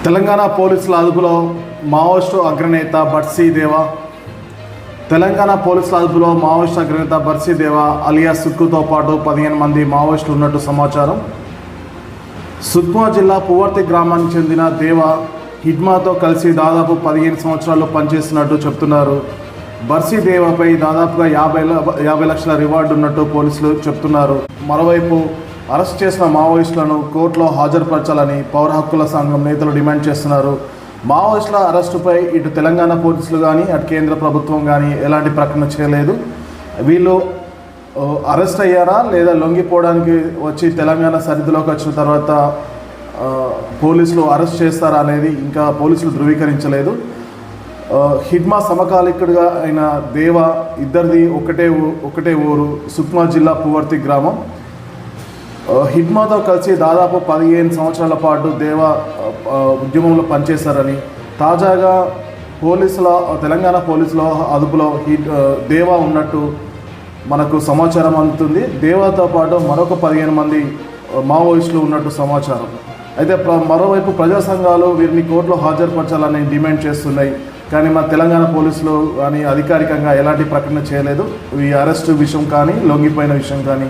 తెలంగాణ పోలీసుల అదుపులో మావోయిస్టు అగ్రనేత బర్సీ దేవా. తెలంగాణ పోలీసుల అదుపులో మావోయిస్టు అగ్రనేత బర్సీ దేవా అలియా సుక్కుతో పాటు 15 మంది మావోయిస్టులు ఉన్నట్టు సమాచారం. సుక్మా జిల్లా పువర్తి గ్రామానికి చెందిన దేవా హిడ్మాతో కలిసి దాదాపు 15 సంవత్సరాలు పనిచేస్తున్నట్టు చెప్తున్నారు. బర్సీ దేవాపై దాదాపుగా 50 లక్షల రివార్డు ఉన్నట్టు పోలీసులు చెప్తున్నారు. మరోవైపు అరెస్ట్ చేసిన మావోయిస్టులను కోర్టులో హాజరుపరచాలని పౌర హక్కుల సంఘం నేతలు డిమాండ్ చేస్తున్నారు. మావోయిస్టుల అరెస్టుపై ఇటు తెలంగాణ పోలీసులు కానీ అటు కేంద్ర ప్రభుత్వం కానీ ఎలాంటి ప్రకటన చేయలేదు. వీళ్ళు అరెస్ట్ అయ్యారా లేదా లొంగిపోవడానికి వచ్చి తెలంగాణ సరిహద్దులోకి వచ్చిన తర్వాత పోలీసులు అరెస్ట్ చేస్తారా అనేది ఇంకా పోలీసులు ధృవీకరించలేదు. హిడ్మా సమకాలికుడిగా అయిన దేవా ఇద్దరిది ఒకటే ఊరు సుక్మా జిల్లా పువర్తి గ్రామం. హిడ్మాతో కలిసి దాదాపు 15 సంవత్సరాల పాటు దేవా ఉద్యమంలో పనిచేశారని, తాజాగా తెలంగాణ పోలీసుల అదుపులో దేవా ఉన్నట్టు మనకు సమాచారం అందుతుంది. దేవాతో పాటు మరొక 15 మంది మావోయిస్టులు ఉన్నట్టు సమాచారం. అయితే మరోవైపు ప్రజా సంఘాలు వీరిని కోర్టులో హాజరుపరచాలని డిమాండ్ చేస్తున్నాయి. కానీ మన తెలంగాణ పోలీసులు కానీ అధికారికంగా ఎలాంటి ప్రకటన చేయలేదు. ఈ అరెస్టు విషయం కానీ లొంగిపోయిన విషయం కానీ